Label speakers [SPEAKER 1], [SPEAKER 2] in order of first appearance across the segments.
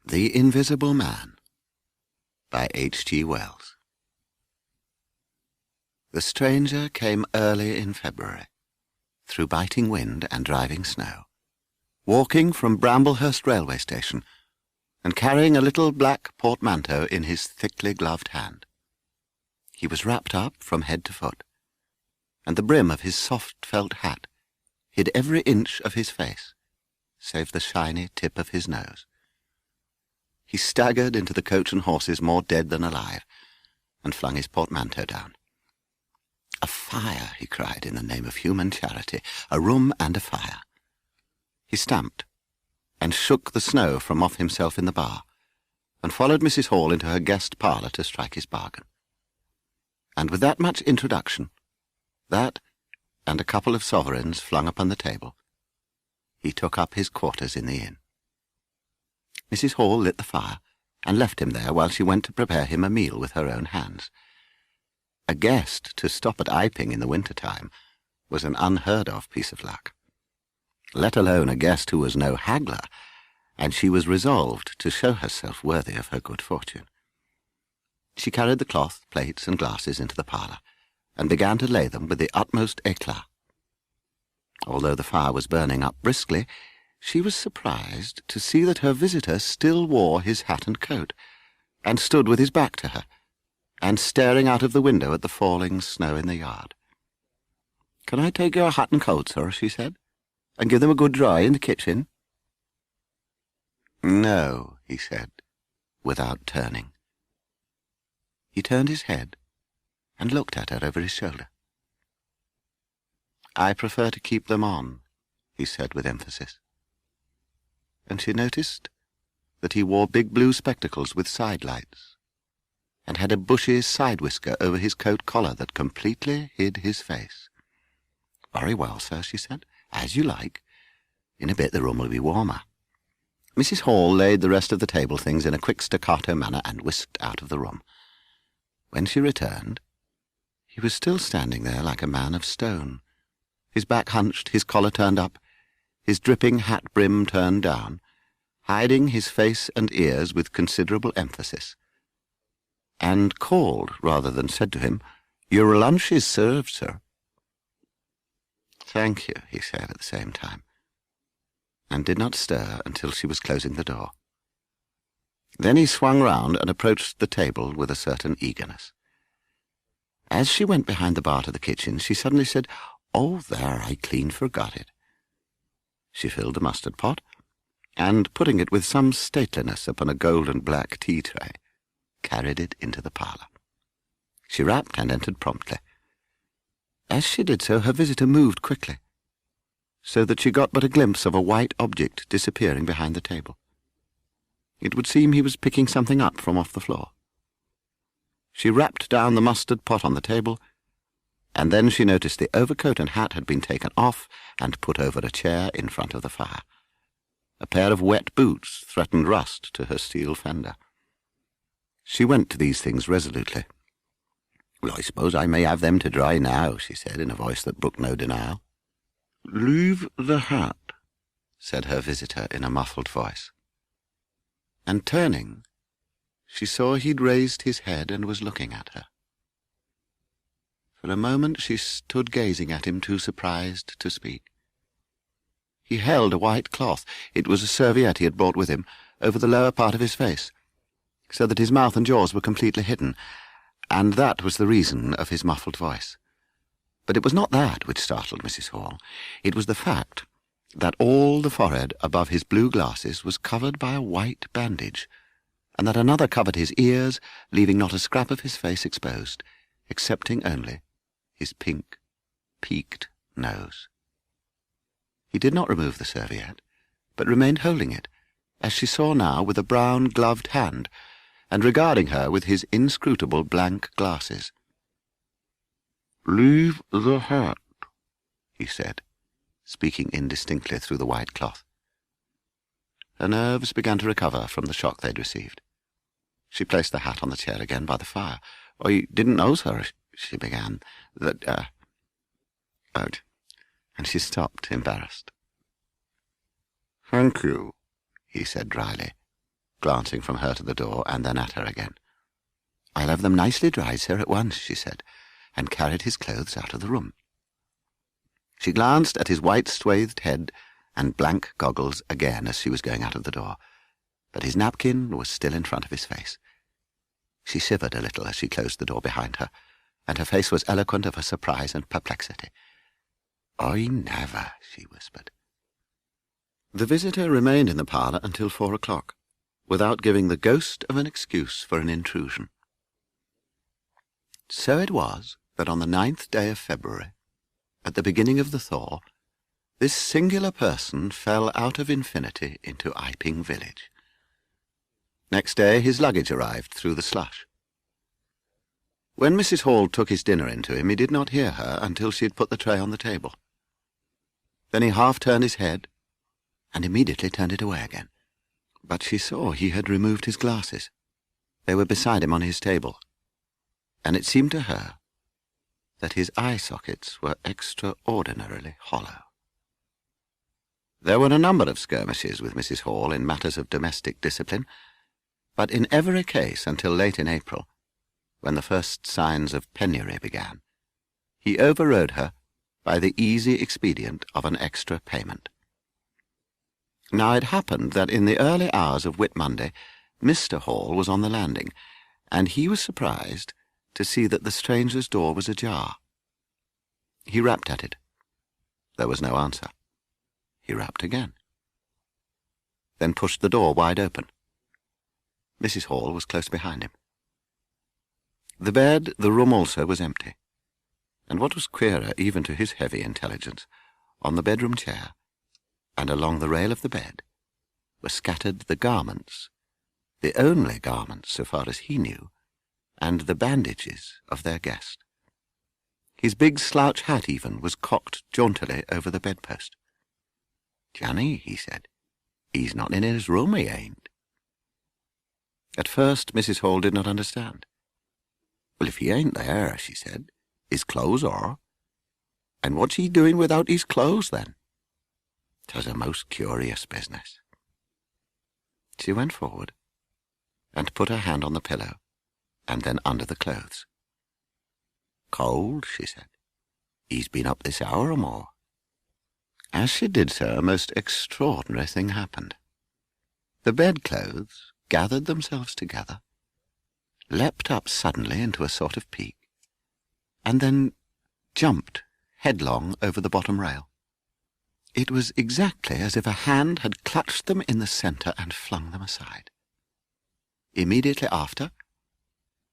[SPEAKER 1] The Invisible Man by H.G. Wells. The stranger came early in February, through biting wind and driving snow, walking from Bramblehurst railway station and carrying a little black portmanteau in his thickly gloved hand. He was wrapped up from head to foot, and the brim of his soft felt hat hid every inch of his face, save the shiny tip of his nose. He staggered into the coach and horses more dead than alive, and flung his portmanteau down. "A fire," he cried, in the name of human charity, "a room and a fire." He stamped, and shook the snow from off himself in the bar, and followed Mrs. Hall into her guest parlour to strike his bargain. And with that much introduction, that and a couple of sovereigns flung upon the table, he took up his quarters in the inn. Mrs. Hall lit the fire, and left him there while she went to prepare him a meal with her own hands. A guest to stop at Iping in the winter-time was an unheard-of piece of luck, let alone a guest who was no haggler, and she was resolved to show herself worthy of her good fortune. She carried the cloth, plates, and glasses into the parlour, and began to lay them with the utmost éclat. Although the fire was burning up briskly, she was surprised to see that her visitor still wore his hat and coat, and stood with his back to her, and staring out of the window at the falling snow in the yard. "Can I take your hat and coat, sir?" she said, "and give them a good dry in the kitchen?" "No," he said, without turning. He turned his head and looked at her over his shoulder. "I prefer to keep them on," he said with emphasis. And she noticed that he wore big blue spectacles with side-lights, and had a bushy side-whisker over his coat collar that completely hid his face. "Very well, sir," she said, "as you like. In a bit the room will be warmer." Mrs. Hall laid the rest of the table things in a quick staccato manner and whisked out of the room. When she returned, he was still standing there like a man of stone, his back hunched, his collar turned up, his dripping hat brim turned down, hiding his face and ears with considerable emphasis, and called, rather than said to him, "Your lunch is served, sir." "Thank you," he said at the same time, and did not stir until she was closing the door. Then he swung round and approached the table with a certain eagerness. As she went behind the bar to the kitchen, she suddenly said, "Oh, there, I clean forgot it." She filled the mustard pot, and, putting it with some stateliness upon a gold and black tea-tray, carried it into the parlour. She rapped and entered promptly. As she did so, her visitor moved quickly, so that she got but a glimpse of a white object disappearing behind the table. It would seem he was picking something up from off the floor. She rapped down the mustard pot on the table, and then she noticed the overcoat and hat had been taken off and put over a chair in front of the fire. A pair of wet boots threatened rust to her steel fender. She went to these things resolutely. "Well, I suppose I may have them to dry now," she said, in a voice that brooked no denial. "Leave the hat," said her visitor in a muffled voice. And turning, she saw he'd raised his head and was looking at her. For a moment she stood gazing at him, too surprised to speak. He held a white cloth, it was a serviette he had brought with him, over the lower part of his face, so that his mouth and jaws were completely hidden, and that was the reason of his muffled voice. But it was not that which startled Mrs. Hall. It was the fact that all the forehead above his blue glasses was covered by a white bandage, and that another covered his ears, leaving not a scrap of his face exposed, excepting only his pink, peaked nose. He did not remove the serviette, but remained holding it, as she saw now, with a brown gloved hand, and regarding her with his inscrutable blank glasses. "Leave the hat," he said, speaking indistinctly through the white cloth. Her nerves began to recover from the shock they'd received. She placed the hat on the chair again by the fire. "I didn't know, sir," she began, "that, and she stopped, embarrassed. "Thank you," he said dryly, glancing from her to the door and then at her again. "I'll have them nicely dried, sir, at once," she said, and carried his clothes out of the room. She glanced at his white swathed head and blank goggles again as she was going out of the door, but his napkin was still in front of his face. She shivered a little as she closed the door behind her, and her face was eloquent of her surprise and perplexity. "I never," she whispered. The visitor remained in the parlour until 4 o'clock, without giving the ghost of an excuse for an intrusion. So it was that on the 9th day of February, at the beginning of the thaw, this singular person fell out of infinity into Iping village. Next day his luggage arrived through the slush. When Mrs. Hall took his dinner in to him, he did not hear her until she had put the tray on the table. Then he half turned his head, and immediately turned it away again. But she saw he had removed his glasses. They were beside him on his table, and it seemed to her that his eye sockets were extraordinarily hollow. There were a number of skirmishes with Mrs. Hall in matters of domestic discipline, but in every case until late in April, when the first signs of penury began, he overrode her by the easy expedient of an extra payment. Now it happened that in the early hours of Whit Monday, Mr. Hall was on the landing, and he was surprised to see that the stranger's door was ajar. He rapped at it. There was no answer. He rapped again, then pushed the door wide open. Mrs. Hall was close behind him. The bed, the room also, was empty, and what was queerer even to his heavy intelligence, on the bedroom chair, and along the rail of the bed, were scattered the garments, the only garments, so far as he knew, and the bandages of their guest. His big slouch hat, even, was cocked jauntily over the bedpost. "Johnny," he said, "he's not in his room, he ain't." At first Mrs. Hall did not understand. "Well, if he ain't there," she said, "his clothes are. And what's he doing without his clothes, then?" 'Twas a most curious business. She went forward and put her hand on the pillow, and then under the clothes. "Cold," she said. "He's been up this hour or more." As she did so, a most extraordinary thing happened. The bedclothes gathered themselves together, leapt up suddenly into a sort of peak, and then jumped headlong over the bottom rail. It was exactly as if a hand had clutched them in the centre and flung them aside. Immediately after,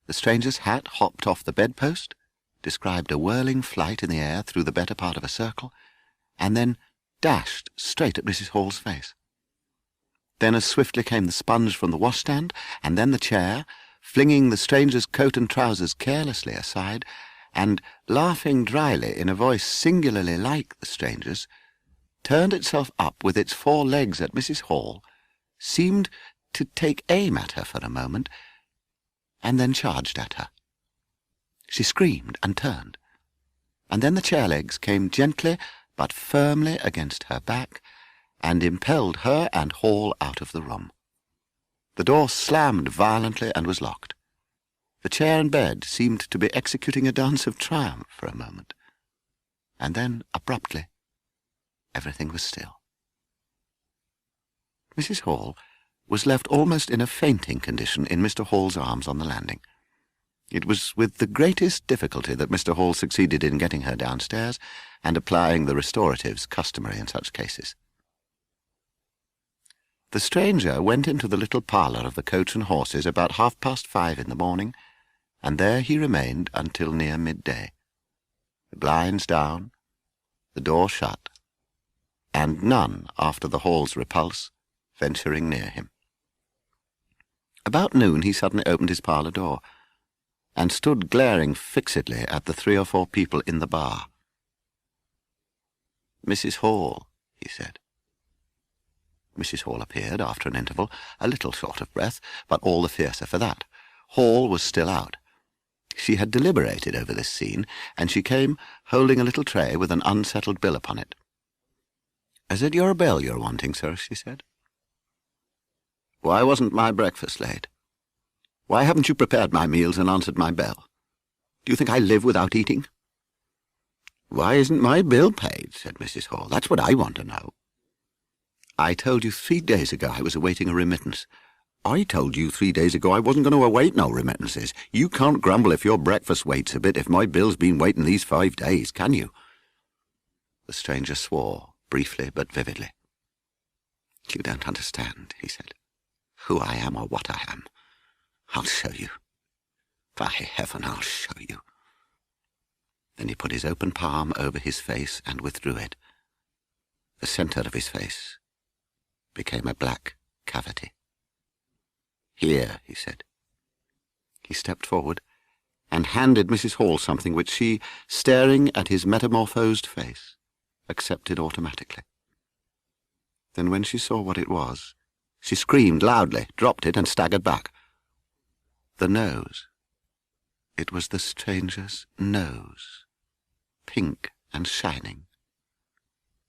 [SPEAKER 1] the stranger's hat hopped off the bedpost, described a whirling flight in the air through the better part of a circle, and then dashed straight at Mrs. Hall's face. Then as swiftly came the sponge from the washstand, and then the chair, flinging the stranger's coat and trousers carelessly aside, and laughing dryly in a voice singularly like the stranger's, turned itself up with its 4 legs at Mrs. Hall, seemed to take aim at her for a moment, and then charged at her. She screamed and turned, and then the chair legs came gently but firmly against her back, and impelled her and Hall out of the room. The door slammed violently and was locked. The chair and bed seemed to be executing a dance of triumph for a moment, and then, abruptly, everything was still. Mrs. Hall was left almost in a fainting condition in Mr. Hall's arms on the landing. It was with the greatest difficulty that Mr. Hall succeeded in getting her downstairs and applying the restoratives customary in such cases. The stranger went into the little parlour of the Coach and Horses about 5:30 in the morning, and there he remained until near midday, the blinds down, the door shut, and none, after the Hall's repulse, venturing near him. About noon he suddenly opened his parlour door, and stood glaring fixedly at the 3 or 4 people in the bar. "Mrs. Hall," he said. Mrs. Hall appeared after an interval, a little short of breath, but all the fiercer for that. Hall was still out. She had deliberated over this scene, and she came holding a little tray with an unsettled bill upon it. "Is it your bill you're wanting, sir?" she said. Why wasn't my breakfast laid? Why haven't you prepared my meals and answered my bell? Do you think I live without eating? Why isn't my bill paid? Said Mrs. Hall. That's what I want to know. I told you 3 days ago I was awaiting a remittance. I told you 3 days ago I wasn't going to await no remittances. You can't grumble if your breakfast waits a bit if my bill's been waiting these 5 days, can you? The stranger swore, briefly but vividly. You don't understand, he said, who I am or what I am. I'll show you. By heaven, I'll show you. Then he put his open palm over his face and withdrew it. The centre of his face became a black cavity. Here, he said. He stepped forward and handed Mrs. Hall something which she, staring at his metamorphosed face, accepted automatically. Then when she saw what it was, she screamed loudly, dropped it, and staggered back. The nose. It was the stranger's nose, pink and shining,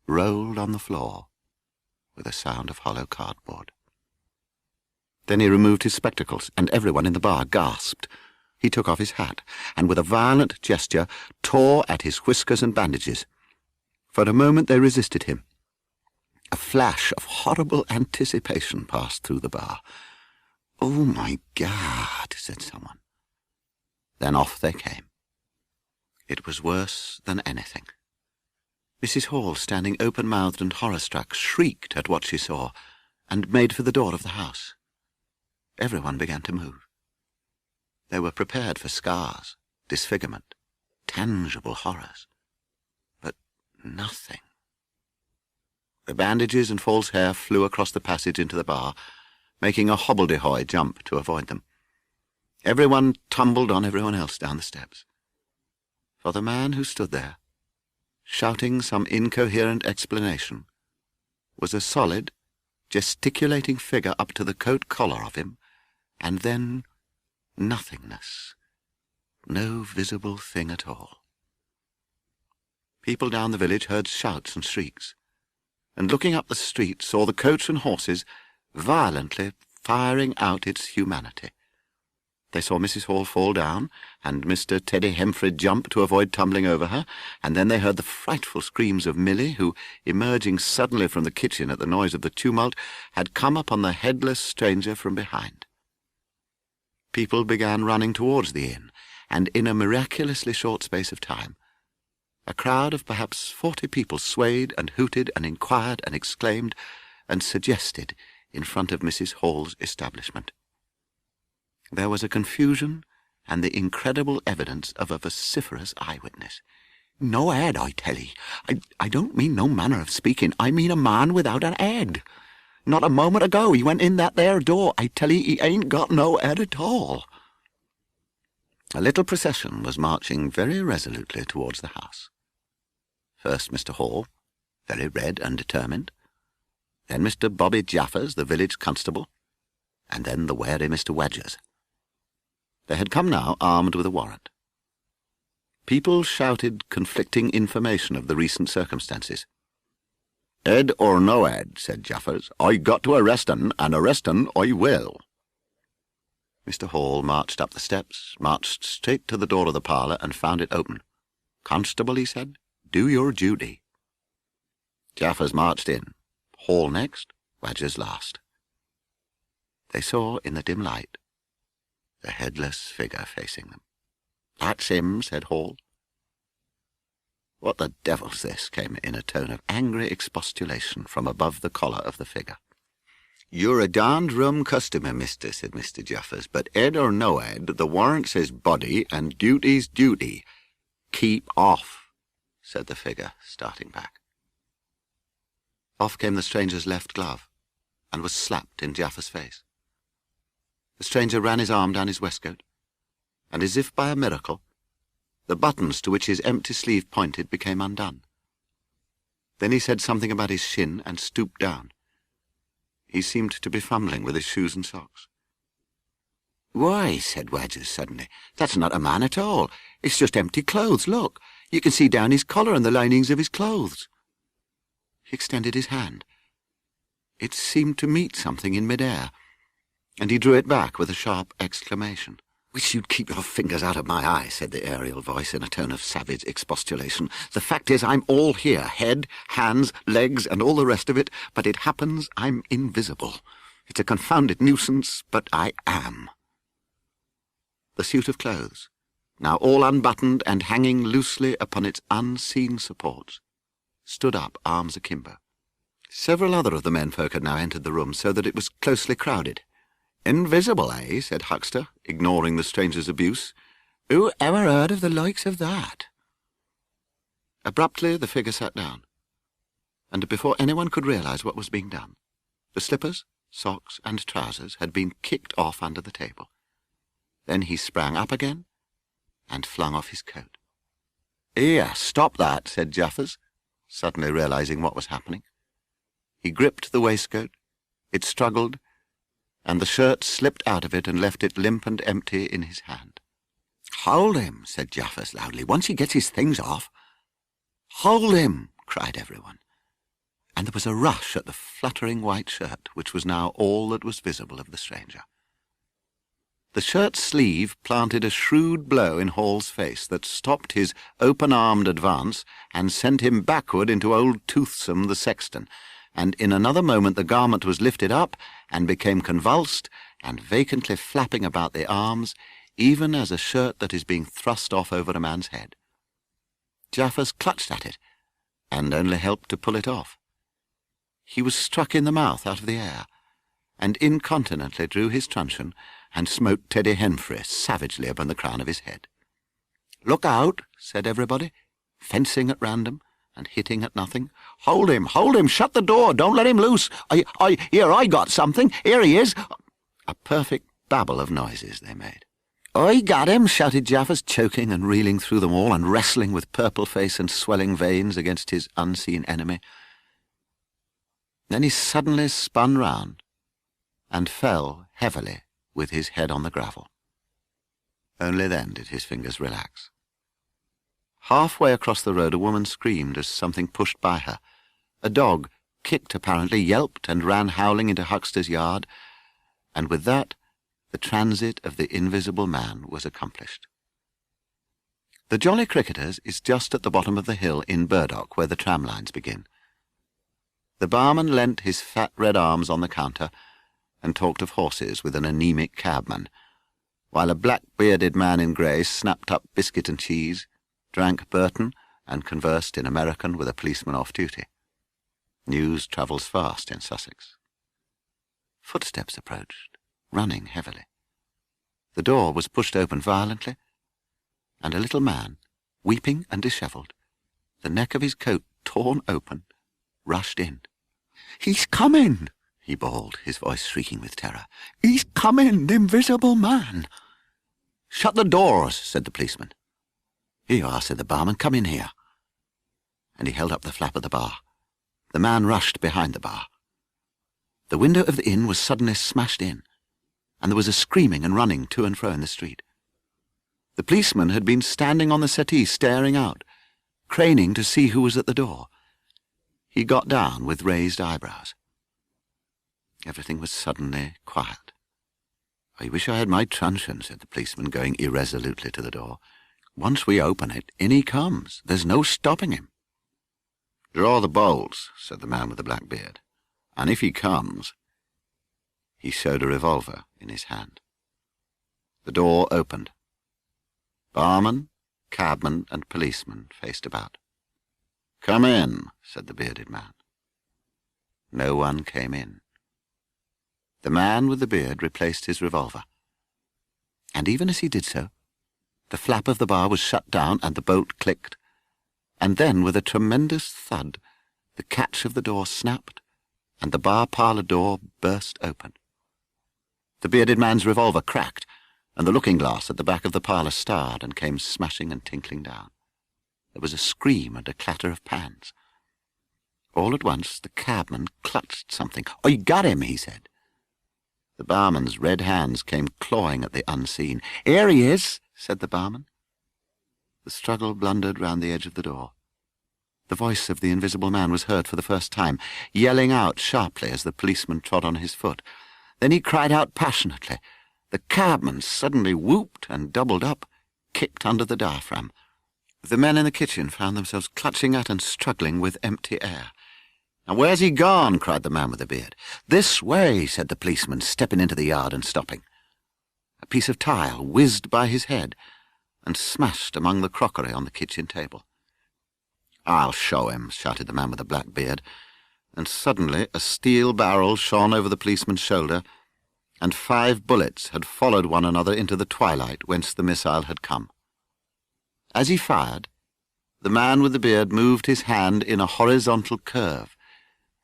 [SPEAKER 1] rolled on the floor with a sound of hollow cardboard. Then he removed his spectacles, and everyone in the bar gasped. He took off his hat, and with a violent gesture tore at his whiskers and bandages. For a moment they resisted him. A flash of horrible anticipation passed through the bar. "Oh, my God," said someone. Then off they came. It was worse than anything. Mrs. Hall, standing open-mouthed and horror-struck, shrieked at what she saw, and made for the door of the house. Everyone began to move. They were prepared for scars, disfigurement, tangible horrors. But nothing. The bandages and false hair flew across the passage into the bar, making a hobbledehoy jump to avoid them. Everyone tumbled on everyone else down the steps. For the man who stood there, shouting some incoherent explanation, was a solid, gesticulating figure up to the coat collar of him, and then nothingness, no visible thing at all. People down the village heard shouts and shrieks, and looking up the street saw the coach and horses violently firing out its humanity. They saw Mrs. Hall fall down, and Mr. Teddy Hemfrid jump to avoid tumbling over her, and then they heard the frightful screams of Milly, who, emerging suddenly from the kitchen at the noise of the tumult, had come upon the headless stranger from behind. People began running towards the inn, and in a miraculously short space of time, a crowd of perhaps 40 people swayed and hooted and inquired and exclaimed and suggested in front of Mrs. Hall's establishment. There was a confusion and the incredible evidence of a vociferous eyewitness. "No head, I tell 'ee. I don't mean no manner of speaking. I mean a man without an head. Not a moment ago he went in that there door. I tell 'ee he ain't got no head at all." A little procession was marching very resolutely towards the house. First Mr. Hall, very red and determined, then Mr. Bobby Jaffers, the village constable, and then the wary Mr. Wedgers. They had come now armed with a warrant. People shouted conflicting information of the recent circumstances. "Ed or no Ed," said Jaffers, "I got to arrest 'un, and arrest 'un I will." Mr. Hall marched up the steps, marched straight to the door of the parlour, and found it open. "Constable," he said, "do your duty." Jaffers marched in, Hall next, Wedgers last. They saw in the dim light the headless figure facing them. "That's him," said Hall. "What the devil's this?" came in a tone of angry expostulation from above the collar of the figure. "You're a darned rum customer, mister," said Mr. Jaffers, "but Ed or no Ed, the warrant says body, and duty's duty." "Keep off," said the figure, starting back. Off came the stranger's left glove, and was slapped in Jaffers' face. The stranger ran his arm down his waistcoat, and as if by a miracle, the buttons to which his empty sleeve pointed became undone. Then he said something about his shin and stooped down. He seemed to be fumbling with his shoes and socks. "Why," said Wedgers suddenly, "that's not a man at all. It's just empty clothes, look. You can see down his collar and the linings of his clothes." He extended his hand. It seemed to meet something in mid-air, and he drew it back with a sharp exclamation. "Wish you'd keep your fingers out of my eye," said the aerial voice in a tone of savage expostulation. "The fact is I'm all here, head, hands, legs, and all the rest of it, but it happens I'm invisible. It's a confounded nuisance, but I am." The suit of clothes, now all unbuttoned and hanging loosely upon its unseen supports, stood up, arms akimbo. Several other of the menfolk had now entered the room, so that it was closely crowded. "Invisible, eh?" said Huckster, ignoring the stranger's abuse. "Who ever heard of the likes of that?" Abruptly the figure sat down, and before anyone could realize what was being done, the slippers, socks, and trousers had been kicked off under the table. Then he sprang up again and flung off his coat. "Here, stop that," said Jaffers, suddenly realizing what was happening. He gripped the waistcoat, it struggled, and the shirt slipped out of it and left it limp and empty in his hand. "Hold him," said Jaffers loudly, "once he gets his things off." "Hold him," cried everyone, and there was a rush at the fluttering white shirt, which was now all that was visible of the stranger. The shirt's sleeve planted a shrewd blow in Hall's face that stopped his open-armed advance and sent him backward into old Toothsome the sexton, and in another moment the garment was lifted up and became convulsed and vacantly flapping about the arms, even as a shirt that is being thrust off over a man's head. Jaffers clutched at it, and only helped to pull it off. He was struck in the mouth out of the air, and incontinently drew his truncheon and smote Teddy Henfrey savagely upon the crown of his head. "Look out," said everybody, fencing at random and hitting at nothing. Hold him, shut the door, don't let him loose. I got something, here he is." A perfect babel of noises they made. "I got him," shouted Jaffers, choking and reeling through them all and wrestling with purple face and swelling veins against his unseen enemy. Then he suddenly spun round and fell heavily with his head on the gravel. Only then did his fingers relax. Halfway across the road a woman screamed as something pushed by her. A dog, kicked apparently, yelped and ran howling into Huckster's yard, and with that the transit of the invisible man was accomplished. The Jolly Cricketers is just at the bottom of the hill in Burdock, where the tram lines begin. The barman leant his fat red arms on the counter and talked of horses with an anaemic cabman, while a black-bearded man in grey snapped up biscuit and cheese, drank Burton, and conversed in American with a policeman off duty. News travels fast in Sussex. Footsteps approached, running heavily. The door was pushed open violently, and a little man, weeping and dishevelled, the neck of his coat torn open, rushed in. "He's coming!" he bawled, his voice shrieking with terror. "He's coming, the invisible man!" "Shut the doors," said the policeman. "Here you are," said the barman. "Come in here." And he held up the flap of the bar. The man rushed behind the bar. The window of the inn was suddenly smashed in, and there was a screaming and running to and fro in the street. The policeman had been standing on the settee staring out, craning to see who was at the door. He got down with raised eyebrows. Everything was suddenly quiet. "I wish I had my truncheon," said the policeman, going irresolutely to the door. "Once we open it, in he comes. There's no stopping him." "Draw the bolts," said the man with the black beard, "and if he comes—" He showed a revolver in his hand. The door opened. Barman, cabman, and policeman faced about. "Come in," said the bearded man. No one came in. The man with the beard replaced his revolver, and even as he did so, the flap of the bar was shut down and the bolt clicked, and then with a tremendous thud the catch of the door snapped and the bar parlour door burst open. The bearded man's revolver cracked, and the looking-glass at the back of the parlour starred and came smashing and tinkling down. There was a scream and a clatter of pans. All at once the cabman clutched something. "I got him," he said. The barman's red hands came clawing at the unseen. "Here he is," said the barman. The struggle blundered round the edge of the door. The voice of the invisible man was heard for the first time, yelling out sharply as the policeman trod on his foot. Then he cried out passionately. The cabman suddenly whooped and doubled up, kicked under the diaphragm. The men in the kitchen found themselves clutching at and struggling with empty air. "Now where's he gone?" cried the man with the beard. "This way," said the policeman, stepping into the yard and stopping. A piece of tile whizzed by his head and smashed among the crockery on the kitchen table. "I'll show him," shouted the man with the black beard, and suddenly a steel barrel shone over the policeman's shoulder, and 5 bullets had followed one another into the twilight whence the missile had come. As he fired, the man with the beard moved his hand in a horizontal curve,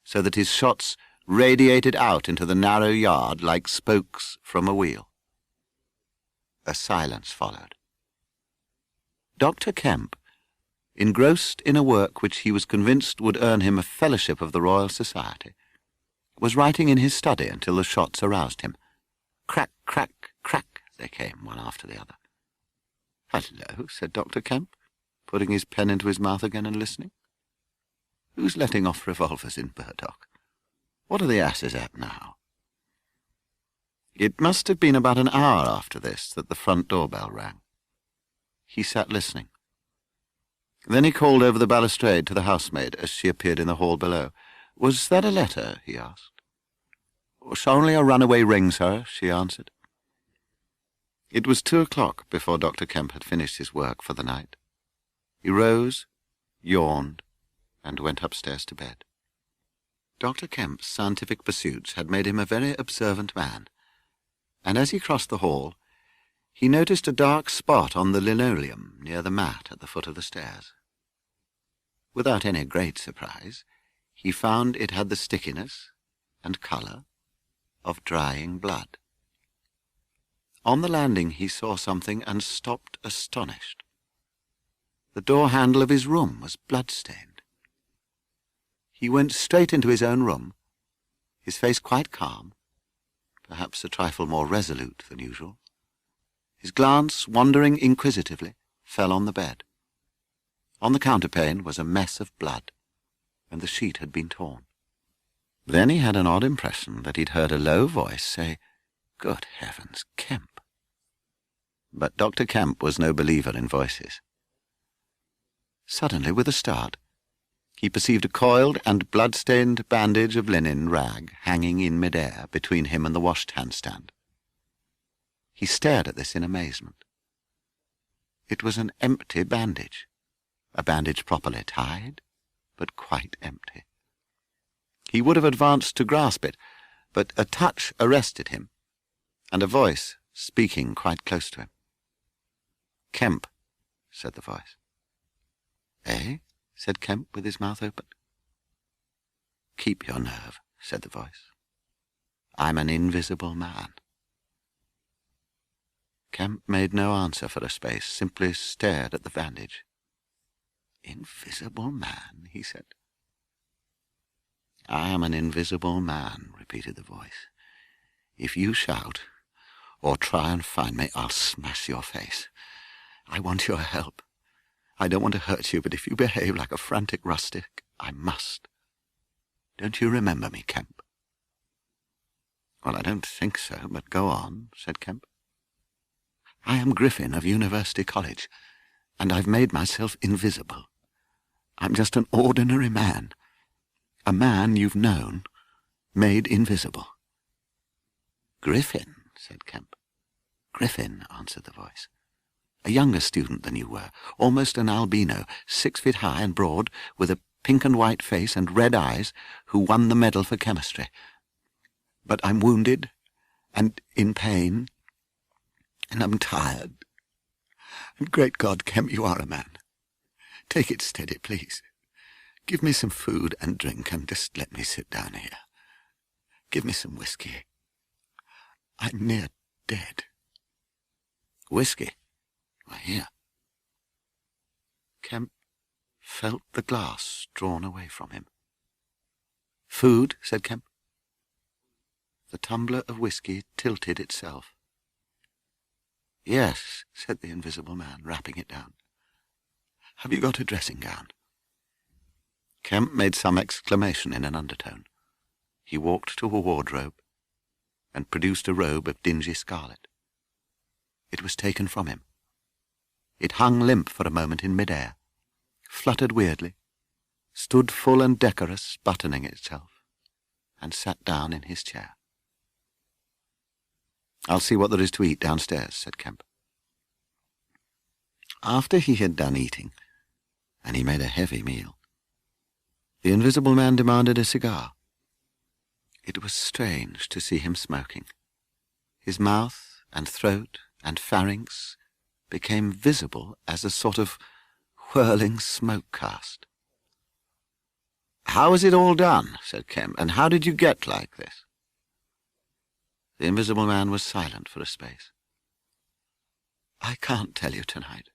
[SPEAKER 1] so that his shots radiated out into the narrow yard like spokes from a wheel. A silence followed. Dr. Kemp, engrossed in a work which he was convinced would earn him a fellowship of the Royal Society, was writing in his study until the shots aroused him. Crack, crack, crack, they came, one after the other. "Hello," said Dr. Kemp, putting his pen into his mouth again and listening. "Who's letting off revolvers in Burdock? What are the asses at now?" It must have been about an hour after this that the front door-bell rang. He sat listening. Then he called over the balustrade to the housemaid as she appeared in the hall below. "Was that a letter?" he asked. "It's only a runaway ring, sir," she answered. It was 2:00 before Dr. Kemp had finished his work for the night. He rose, yawned, and went upstairs to bed. Dr. Kemp's scientific pursuits had made him a very observant man, and as he crossed the hall, he noticed a dark spot on the linoleum near the mat at the foot of the stairs. Without any great surprise, he found it had the stickiness and colour of drying blood. On the landing he saw something and stopped astonished. The door-handle of his room was blood-stained. He went straight into his own room, his face quite calm, perhaps a trifle more resolute than usual. His glance, wandering inquisitively, fell on the bed. On the counterpane was a mess of blood, and the sheet had been torn. Then he had an odd impression that he'd heard a low voice say, "Good heavens, Kemp!" But Dr. Kemp was no believer in voices. Suddenly, with a start, he perceived a coiled and blood-stained bandage of linen rag hanging in mid-air between him and the wash-hand stand. He stared at this in amazement. It was an empty bandage, a bandage properly tied, but quite empty. He would have advanced to grasp it, but a touch arrested him, and a voice speaking quite close to him. "Kemp," said the voice. "Eh?" said Kemp with his mouth open. "Keep your nerve," said the voice. "I'm an invisible man." Kemp made no answer for a space, simply stared at the bandage. "Invisible man," he said. "I am an invisible man," repeated the voice. "If you shout, or try and find me, I'll smash your face. I want your help. I don't want to hurt you, but if you behave like a frantic rustic, I must. Don't you remember me, Kemp?" "Well, I don't think so, but go on," said Kemp. "I am Griffin of University College, and I've made myself invisible. I'm just an ordinary man, a man you've known, made invisible." "Griffin," said Kemp. "Griffin," answered the voice. "A younger student than you were, almost an albino, 6 feet high and broad, with a pink and white face and red eyes, who won the medal for chemistry. But I'm wounded and in pain, and I'm tired. And great God, Kemp, you are a man. Take it steady, please. Give me some food and drink, and just let me sit down here. Give me some whiskey. I'm near dead." "Whiskey? Why, here." Kemp felt the glass drawn away from him. "Food?" said Kemp. The tumbler of whiskey tilted itself. "Yes," said the invisible man, wrapping it down. "Have you got a dressing gown?" Kemp made some exclamation in an undertone. He walked to a wardrobe, and produced a robe of dingy scarlet. It was taken from him. It hung limp for a moment in mid-air, fluttered weirdly, stood full and decorous, buttoning itself, and sat down in his chair. "I'll see what there is to eat downstairs," said Kemp. After he had done eating, and he made a heavy meal, the Invisible Man demanded a cigar. It was strange to see him smoking. His mouth and throat and pharynx became visible as a sort of whirling smoke cast. "How was it all done?" said Kemp, "and how did you get like this?" The Invisible Man was silent for a space. "I can't tell you tonight.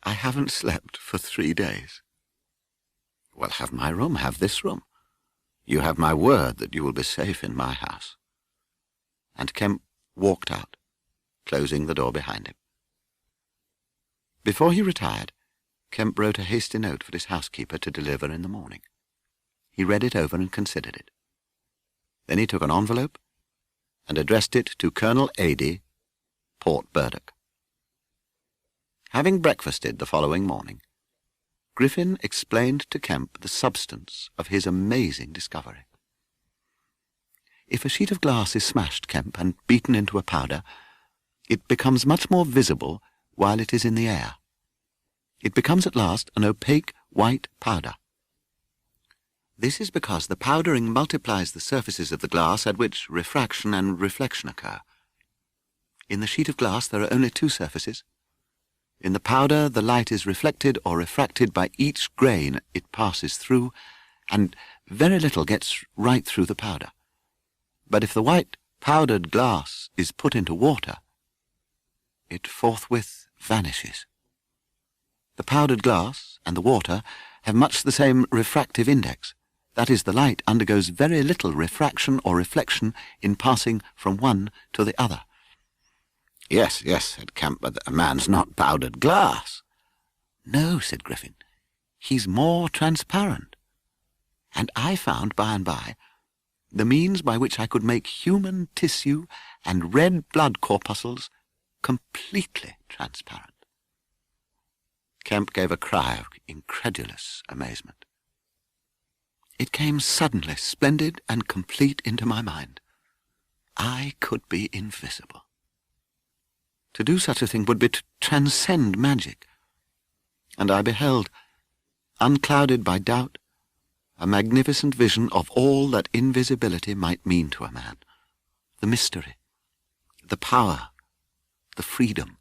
[SPEAKER 1] I haven't slept for 3 days." "Well, have my room, have this room. You have my word that you will be safe in my house." And Kemp walked out, closing the door behind him. Before he retired, Kemp wrote a hasty note for his housekeeper to deliver in the morning. He read it over and considered it. Then he took an envelope and addressed it to Colonel Adey, Port Burdock. Having breakfasted the following morning, Griffin explained to Kemp the substance of his amazing discovery. "If a sheet of glass is smashed, Kemp, and beaten into a powder, it becomes much more visible while it is in the air. It becomes at last an opaque white powder. This is because the powdering multiplies the surfaces of the glass at which refraction and reflection occur. In the sheet of glass there are only 2 surfaces. In the powder the light is reflected or refracted by each grain it passes through, and very little gets right through the powder. But if the white powdered glass is put into water, it forthwith vanishes. The powdered glass and the water have much the same refractive index. That is, the light undergoes very little refraction or reflection in passing from one to the other." "Yes, yes," said Kemp, "but a man's not powdered glass." "No," said Griffin, "he's more transparent. And I found, by and by, the means by which I could make human tissue and red blood corpuscles completely transparent." Kemp gave a cry of incredulous amazement. "It came suddenly, splendid and complete, into my mind. I could be invisible. To do such a thing would be to transcend magic. And I beheld, unclouded by doubt, a magnificent vision of all that invisibility might mean to a man. The mystery, the power, the freedom.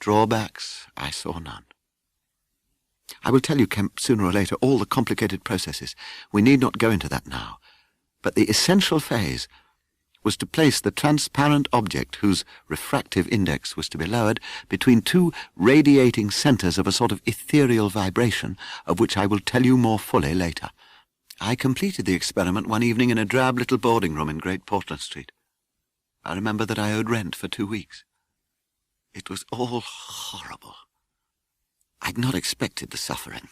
[SPEAKER 1] Drawbacks I saw none. I will tell you, Kemp, sooner or later, all the complicated processes. We need not go into that now. But the essential phase was to place the transparent object, whose refractive index was to be lowered, between 2 radiating centres of a sort of ethereal vibration, of which I will tell you more fully later. I completed the experiment one evening in a drab little boarding room in Great Portland Street. I remember that I owed rent for 2 weeks. It was all horrible. I'd not expected the suffering.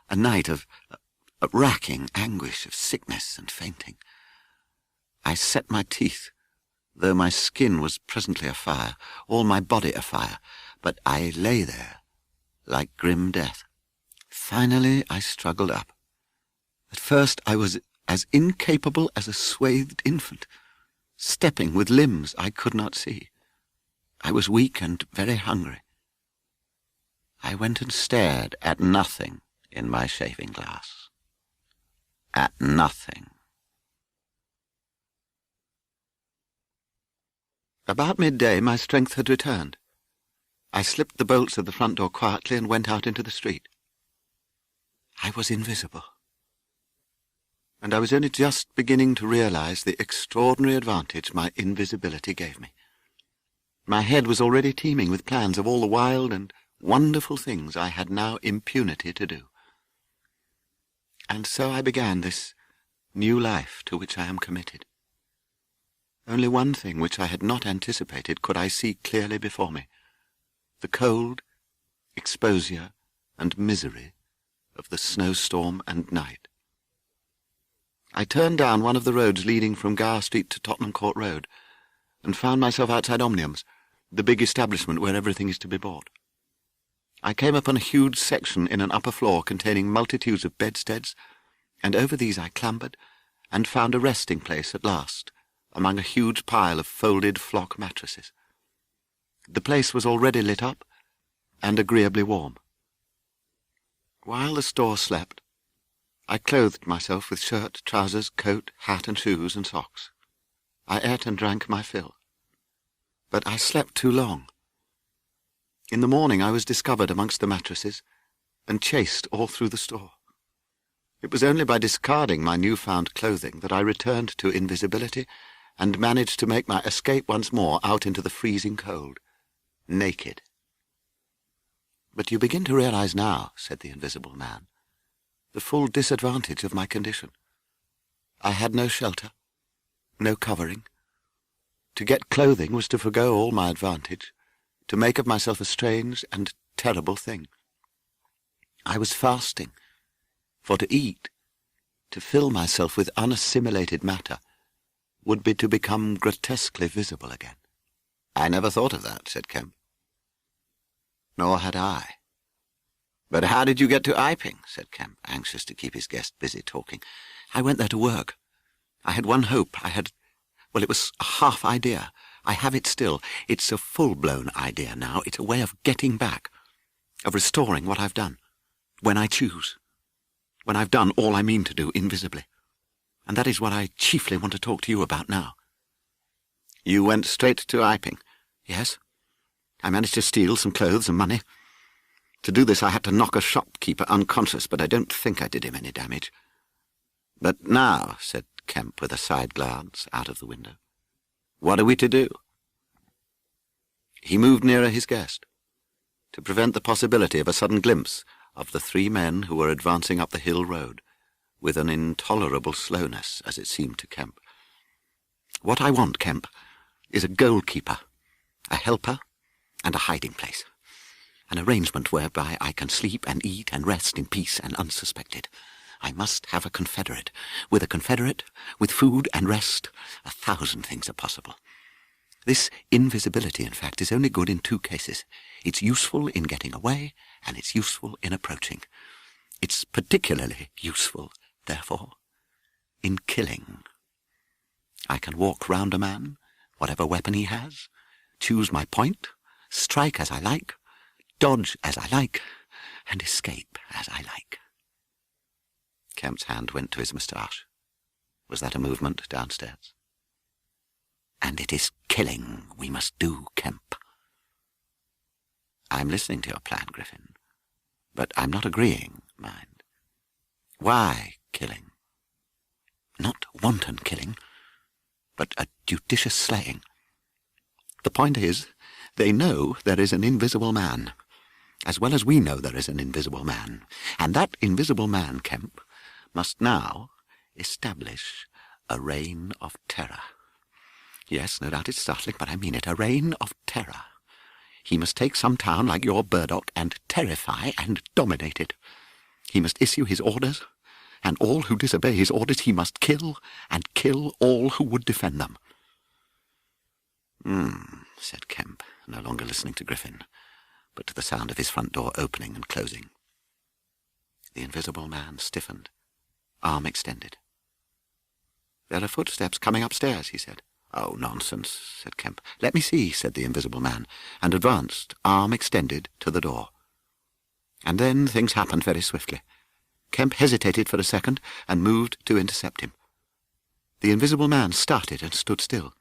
[SPEAKER 1] A night of racking anguish, of sickness and fainting. I set my teeth, though my skin was presently afire, all my body afire, but I lay there, like grim death. Finally I struggled up. At first I was as incapable as a swathed infant, stepping with limbs I could not see. I was weak and very hungry. I went and stared at nothing in my shaving glass. At nothing. About midday my strength had returned. I slipped the bolts of the front door quietly and went out into the street. I was invisible. And I was only just beginning to realize the extraordinary advantage my invisibility gave me. My head was already teeming with plans of all the wild and wonderful things I had now impunity to do. And so I began this new life to which I am committed. Only one thing which I had not anticipated could I see clearly before me: the cold, exposure, and misery of the snowstorm and night. I turned down one of the roads leading from Gower Street to Tottenham Court Road, and found myself outside Omnium's, the big establishment where everything is to be bought. I came upon a huge section in an upper floor containing multitudes of bedsteads, and over these I clambered, and found a resting place at last, among a huge pile of folded flock mattresses. The place was already lit up, and agreeably warm. While the store slept, I clothed myself with shirt, trousers, coat, hat and shoes and socks. I ate and drank my fill. But I slept too long. In the morning I was discovered amongst the mattresses, and chased all through the store. It was only by discarding my new-found clothing that I returned to invisibility, and managed to make my escape once more out into the freezing cold, naked. "But you begin to realize now," said the invisible man, "the full disadvantage of my condition. I had no shelter, no covering. To get clothing was to forgo all my advantage, to make of myself a strange and terrible thing. I was fasting, for to eat, to fill myself with unassimilated matter, would be to become grotesquely visible again." "I never thought of that," said Kemp. "Nor had I." "But how did you get to Iping?" said Kemp, anxious to keep his guest busy talking. "I went there to work. I had one hope. It was a half idea. I have it still. It's a full-blown idea now. It's a way of getting back, of restoring what I've done, when I choose, when I've done all I mean to do invisibly. And that is what I chiefly want to talk to you about now." "You went straight to Iping?" "Yes. I managed to steal some clothes and money. To do this I had to knock a shopkeeper unconscious, but I don't think I did him any damage." "But now," said Kemp with a side glance out of the window, "what are we to do?" He moved nearer his guest, to prevent the possibility of a sudden glimpse of the three men who were advancing up the hill road, with an intolerable slowness, as it seemed to Kemp. "What I want, Kemp, is a goalkeeper, a helper, and a hiding place. An arrangement whereby I can sleep and eat and rest in peace and unsuspected. I must have a confederate. With a confederate, with food and rest, 1,000 things are possible. This invisibility, in fact, is only good in 2 cases. It's useful in getting away, and it's useful in approaching. It's particularly useful, therefore, in killing. I can walk round a man, whatever weapon he has, choose my point, strike as I like, dodge as I like, and escape as I like." Kemp's hand went to his moustache. Was that a movement downstairs? "And it is killing we must do, Kemp." "I'm listening to your plan, Griffin, but I'm not agreeing, mind. Why killing? Not wanton killing, but a judicious slaying. The point is, they know there is an invisible man, as well as we know there is an invisible man, and that invisible man, Kemp, must now establish a reign of terror. Yes, no doubt it's startling, but I mean it, a reign of terror. He must take some town like your Burdock and terrify and dominate it. He must issue his orders, and all who disobey his orders he must kill, and kill all who would defend them." Said Kemp, no longer listening to Griffin, but to the sound of his front door opening and closing. The invisible man stiffened, arm extended. "There are footsteps coming upstairs," he said. "Oh, nonsense," said Kemp. "Let me see," said the invisible man, and advanced, arm extended, to the door. And then things happened very swiftly. Kemp hesitated for a second, and moved to intercept him. The invisible man started and stood still.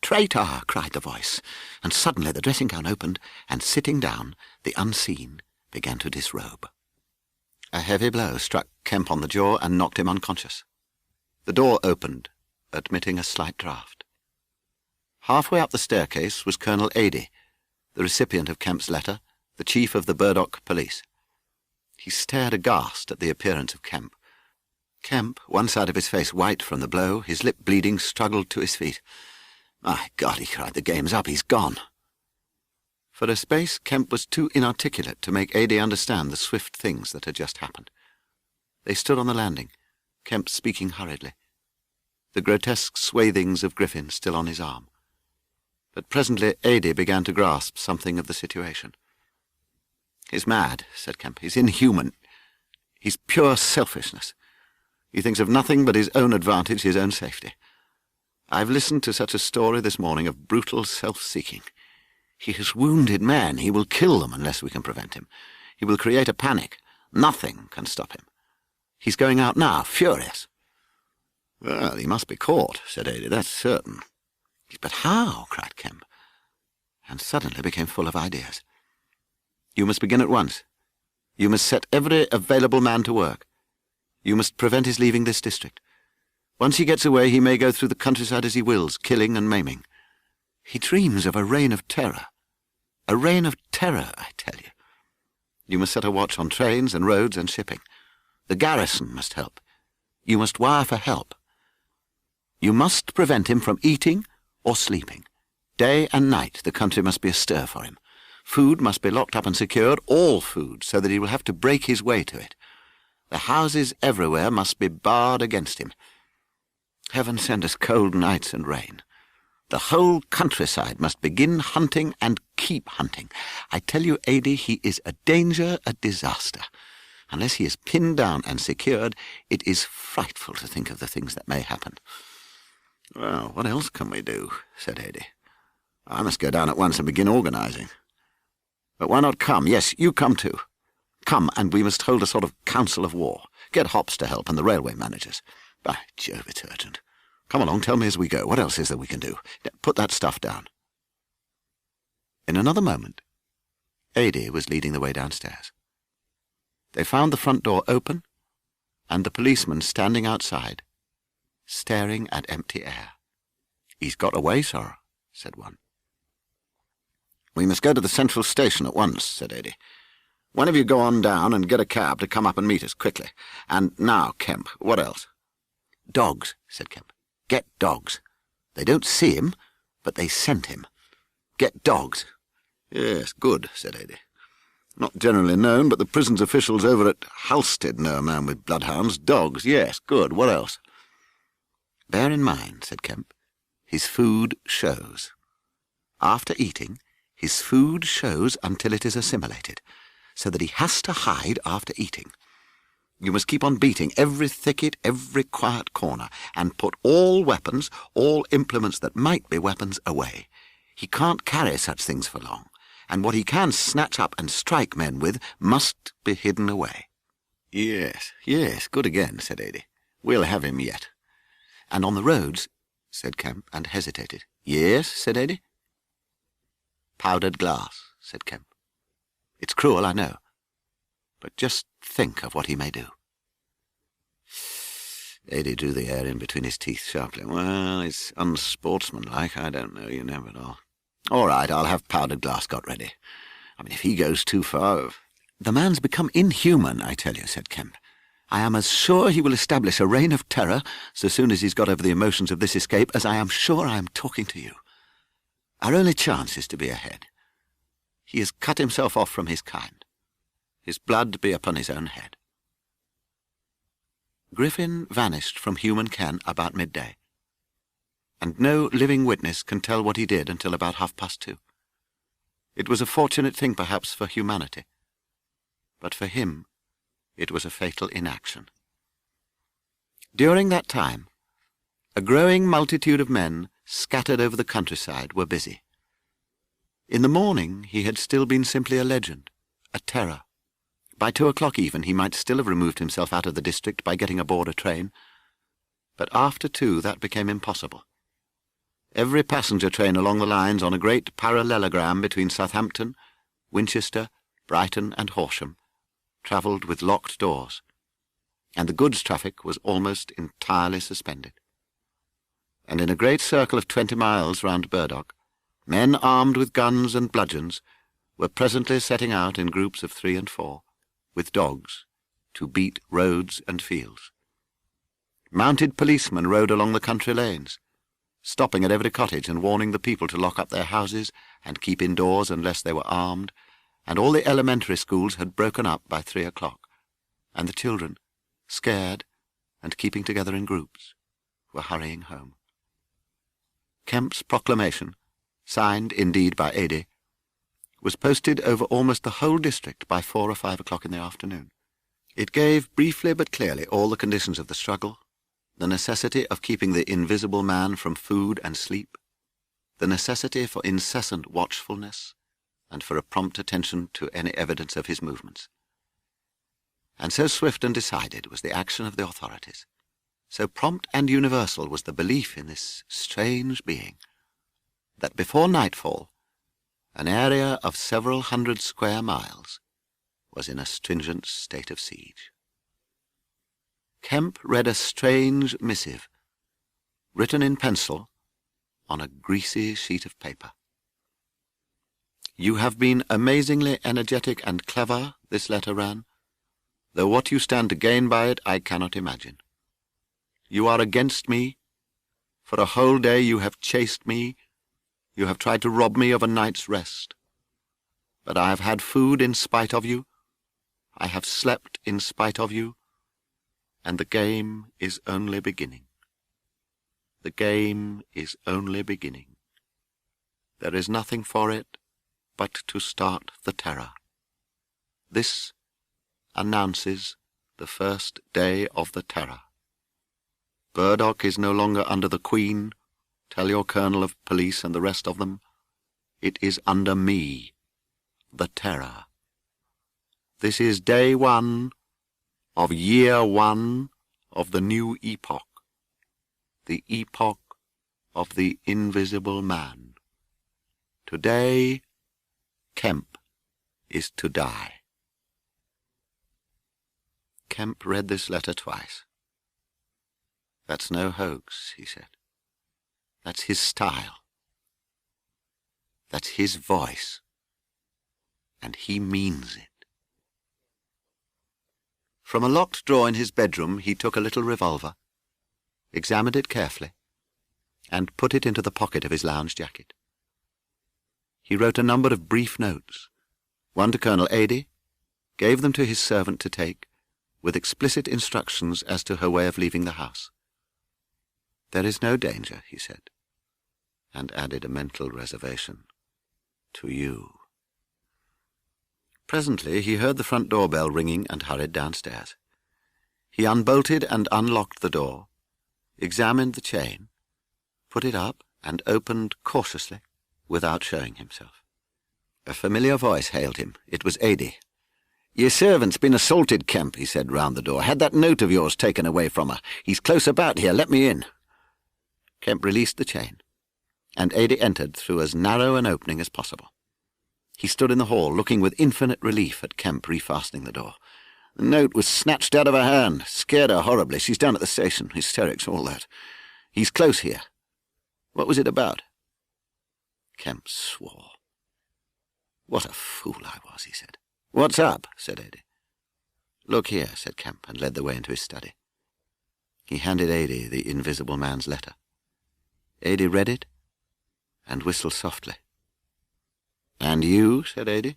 [SPEAKER 1] "Traitor!" cried the voice, and suddenly the dressing-gown opened, and sitting down, the unseen began to disrobe. A heavy blow struck Kemp on the jaw and knocked him unconscious. The door opened, admitting a slight draught. Halfway up the staircase was Colonel Adey, the recipient of Kemp's letter, the chief of the Burdock police. He stared aghast at the appearance of Kemp. Kemp, one side of his face white from the blow, his lip bleeding, struggled to his feet. "My God," he cried, "the game's up, he's gone." For a space Kemp was too inarticulate to make Adey understand the swift things that had just happened. They stood on the landing, Kemp speaking hurriedly, the grotesque swathings of Griffin still on his arm. But presently Ada began to grasp something of the situation. "He's mad," said Kemp. "He's inhuman. He's pure selfishness. He thinks of nothing but his own advantage, his own safety. I've listened to such a story this morning of brutal self-seeking. He has wounded men. He will kill them unless we can prevent him. He will create a panic. Nothing can stop him. He's going out now, furious." "Well, he must be caught," said Ada, "that's certain." "But how?" cried Kemp, and suddenly became full of ideas. "You must begin at once. You must set every available man to work. You must prevent his leaving this district. Once he gets away, he may go through the countryside as he wills, killing and maiming. He dreams of a reign of terror. A reign of terror, I tell you. You must set a watch on trains and roads and shipping. The garrison must help. You must wire for help. You must prevent him from eating or sleeping. Day and night the country must be astir for him. Food must be locked up and secured, all food, so that he will have to break his way to it. The houses everywhere must be barred against him. Heaven send us cold nights and rain. The whole countryside must begin hunting and keep hunting. I tell you, Ada, he is a danger, a disaster. Unless he is pinned down and secured, it is frightful to think of the things that may happen." "Well, what else can we do?" said Ada. "I must go down at once and begin organising. But why not come? Yes, you come too. Come, and we must hold a sort of council of war. Get Hops to help and the railway managers. By Jove, it's urgent. Come along, tell me as we go. What else is there we can do? Put that stuff down." In another moment, Ada was leading the way downstairs. They found the front door open, and the policeman standing outside, staring at empty air. "He's got away, sir," said one. "We must go to the central station at once," said Ada. "One of you go on down and get a cab to come up and meet us, quickly. And now, Kemp, what else?" "Dogs," said Kemp. "Get dogs. They don't see him, but they scent him. Get dogs." "Yes, good," said Ada. "Not generally known, but the prison's officials over at Halstead know a man with bloodhounds. Dogs, yes, good. What else?" "Bear in mind," said Kemp, "his food shows. After eating, his food shows until it is assimilated, so that he has to hide after eating. You must keep on beating every thicket, every quiet corner, and put all weapons, all implements that might be weapons, away. He can't carry such things for long, and what he can snatch up and strike men with must be hidden away." "Yes, yes, good again," said Ada. "We'll have him yet." "And on the roads," said Kemp, and hesitated. "Yes," said Ada. "Powdered glass," said Kemp. "It's cruel, I know, but just think of what he may do." Ada drew the air in between his teeth sharply. "Well, it's unsportsmanlike. I don't know, you know, but all right, I'll have powdered glass got ready. I mean, if he goes too far—" "The man's become inhuman, I tell you," said Kemp. "I am as sure he will establish a reign of terror so soon as he's got over the emotions of this escape as I am sure I am talking to you. Our only chance is to be ahead. He has cut himself off from his kind. His blood be upon his own head." Griffin vanished from human ken about midday, and no living witness can tell what he did until about 2:30. It was a fortunate thing, perhaps, for humanity, but for him it was a fatal inaction. During that time, a growing multitude of men scattered over the countryside were busy. In the morning he had still been simply a legend, a terror. By 2 o'clock even he might still have removed himself out of the district by getting aboard a train, but after 2 that became impossible. Every passenger train along the lines on a great parallelogram between Southampton, Winchester, Brighton and Horsham travelled with locked doors, and the goods traffic was almost entirely suspended. And in a great circle of 20 miles round Burdock, men armed with guns and bludgeons were presently setting out in groups of 3 and 4, with dogs, to beat roads and fields. Mounted policemen rode along the country lanes, stopping at every cottage and warning the people to lock up their houses and keep indoors unless they were armed, and all the elementary schools had broken up by 3 o'clock, and the children, scared and keeping together in groups, were hurrying home. Kemp's proclamation, signed indeed by Ada, was posted over almost the whole district by 4 or 5 o'clock in the afternoon. It gave briefly but clearly all the conditions of the struggle, the necessity of keeping the invisible man from food and sleep, the necessity for incessant watchfulness, and for a prompt attention to any evidence of his movements. And so swift and decided was the action of the authorities, so prompt and universal was the belief in this strange being, that before nightfall an area of several hundred square miles was in a stringent state of siege. Kemp read a strange missive, written in pencil on a greasy sheet of paper. "You have been amazingly energetic and clever," this letter ran, "though what you stand to gain by it I cannot imagine. You are against me. For a whole day you have chased me. You have tried to rob me of a night's rest. But I have had food in spite of you. I have slept in spite of you. And the game is only beginning. The game is only beginning. There is nothing for it but to start the terror. This announces the first day of the terror. Burdock is no longer under the Queen. Tell your colonel of police and the rest of them. It is under me, the terror. This is day 1 of year 1 of the new epoch, the epoch of the invisible man. Today, Kemp is to die." Kemp read this letter twice. "That's no hoax," he said. "That's his style. That's his voice. And he means it." From a locked drawer in his bedroom he took a little revolver, examined it carefully, and put it into the pocket of his lounge jacket. He wrote a number of brief notes, one to Colonel Ada, gave them to his servant to take, with explicit instructions as to her way of leaving the house. "There is no danger," he said, and added a mental reservation, "to you." Presently he heard the front door bell ringing and hurried downstairs. He unbolted and unlocked the door, examined the chain, put it up, and opened cautiously, without showing himself. A familiar voice hailed him. It was Ada. "Your servant's been assaulted, Kemp," he said round the door. "Had that note of yours taken away from her. He's close about here. Let me in." Kemp released the chain, and Ada entered through as narrow an opening as possible. He stood in the hall, looking with infinite relief at Kemp refastening the door. "The note was snatched out of her hand. Scared her horribly. She's down at the station. Hysterics, all that. He's close here. What was it about?" Kemp swore. "What a fool I was," he said. "What's up?" said Ada. "Look here," said Kemp, and led the way into his study. He handed Ada the invisible man's letter. Ada read it, and whistled softly. "And you?" said Ada.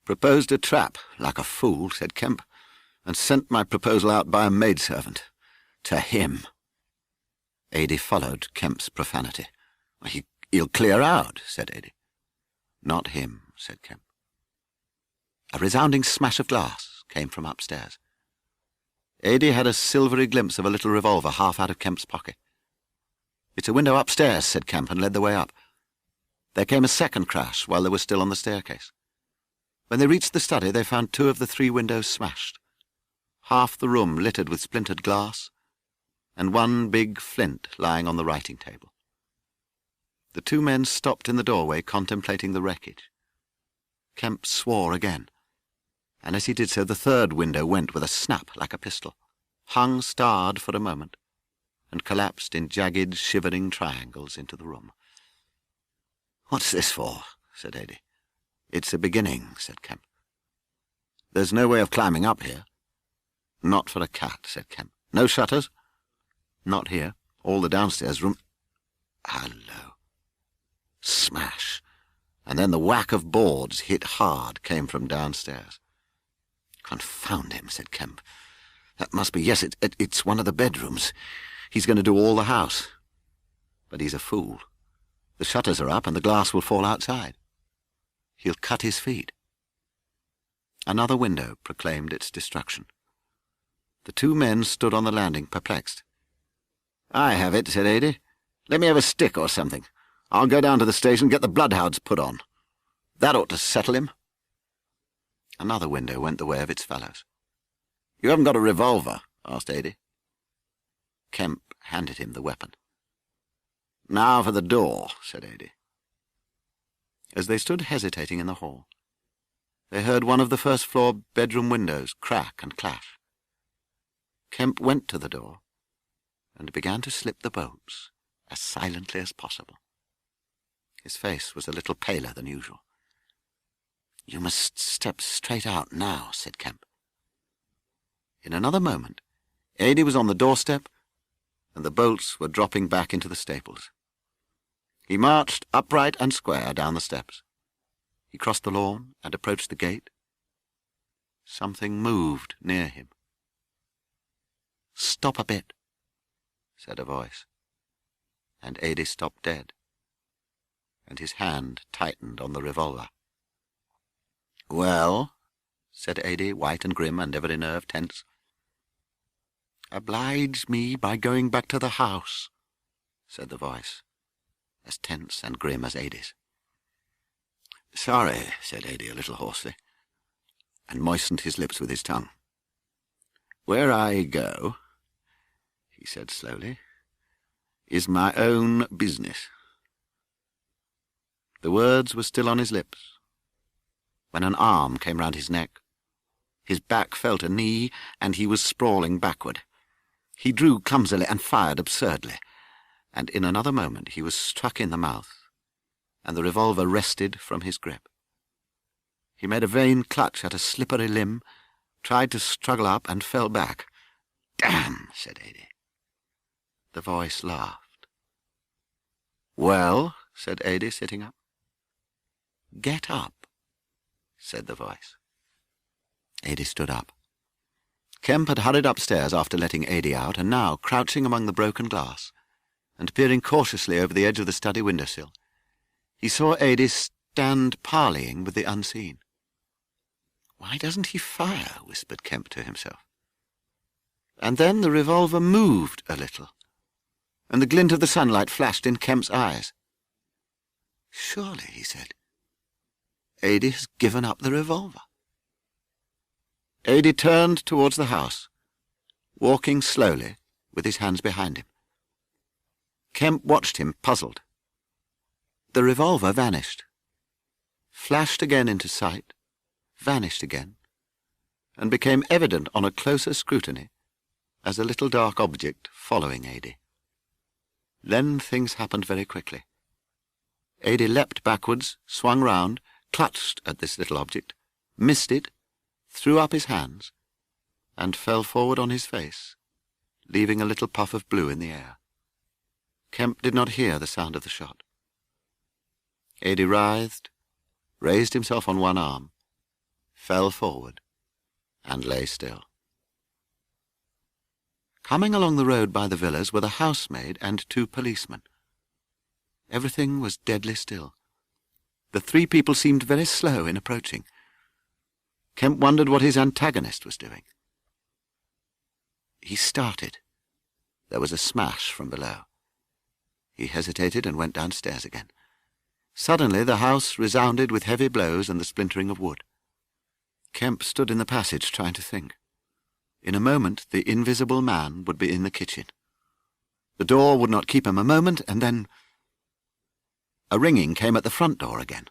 [SPEAKER 1] "Proposed a trap, like a fool," said Kemp, "and sent my proposal out by a maidservant. To him." Ada followed Kemp's profanity. He'll clear out," said Ada. "Not him," said Kemp. A resounding smash of glass came from upstairs. Ada had a silvery glimpse of a little revolver half out of Kemp's pocket. "It's a window upstairs," said Kemp, and led the way up. There came a second crash while they were still on the staircase. When they reached the study, they found 2 of the 3 windows smashed, half the room littered with splintered glass, and one big flint lying on the writing table. The 2 men stopped in the doorway, contemplating the wreckage. Kemp swore again, and as he did so the 3rd window went with a snap like a pistol, hung starred for a moment, and collapsed in jagged, shivering triangles into the room. "What's this for?" said Ada. "It's a beginning," said Kemp. "There's no way of climbing up here." "Not for a cat," said Kemp. "No shutters?" "Not here. All the downstairs room—" Hello. Smash, and then the whack of boards hit hard came from downstairs. "Confound him," said Kemp. That must be, yes, it's one of the bedrooms. He's going to do all the house. But he's a fool. The shutters are up and the glass will fall outside. He'll cut his feet. Another window proclaimed its destruction. The two men stood on the landing, perplexed. "I have it," said Ada. "Let me have a stick or something. I'll go down to the station and get the bloodhounds put on. That ought to settle him." Another window went the way of its fellows. "You haven't got a revolver?" asked Ada. Kemp handed him the weapon. "Now for the door," said Ada. As they stood hesitating in the hall, they heard one of the first-floor bedroom windows crack and clash. Kemp went to the door and began to slip the bolts as silently as possible. His face was a little paler than usual. "You must step straight out now," said Kemp. In another moment, Ada was on the doorstep, and the bolts were dropping back into the staples. He marched upright and square down the steps. He crossed the lawn and approached the gate. Something moved near him. "Stop a bit," said a voice, and Ada stopped dead, and his hand tightened on the revolver. "Well?" said Ada, white and grim and every nerve tense. "Oblige me by going back to the house," said the voice, as tense and grim as Ada's. "Sorry," said Ada a little hoarsely, and moistened his lips with his tongue. "Where I go," he said slowly, "is my own business." The words were still on his lips, when an arm came round his neck. His back felt a knee, and he was sprawling backward. He drew clumsily and fired absurdly, and in another moment he was struck in the mouth, and the revolver wrested from his grip. He made a vain clutch at a slippery limb, tried to struggle up, and fell back. "Damn," said Ada. The voice laughed. "Well?" said Ada, sitting up. "Get up," said the voice. Ada stood up. Kemp had hurried upstairs after letting Ada out, and now, crouching among the broken glass, and peering cautiously over the edge of the study windowsill, he saw Ada stand parleying with the unseen. "Why doesn't he fire?" whispered Kemp to himself. And then the revolver moved a little, and the glint of the sunlight flashed in Kemp's eyes. "Surely," he said, "Ada has given up the revolver." Ada turned towards the house, walking slowly, with his hands behind him. Kemp watched him, puzzled. The revolver vanished, flashed again into sight, vanished again, and became evident on a closer scrutiny as a little dark object following Ada. Then things happened very quickly. Ada leapt backwards, swung round, clutched at this little object, missed it, threw up his hands, and fell forward on his face, leaving a little puff of blue in the air. Kemp did not hear the sound of the shot. Ada writhed, raised himself on one arm, fell forward, and lay still. Coming along the road by the villas were the housemaid and two policemen. Everything was deadly still. The three people seemed very slow in approaching. Kemp wondered what his antagonist was doing. He started. There was a smash from below. He hesitated and went downstairs again. Suddenly the house resounded with heavy blows and the splintering of wood. Kemp stood in the passage trying to think. In a moment the invisible man would be in the kitchen. The door would not keep him a moment, and then... A ringing came at the front door again.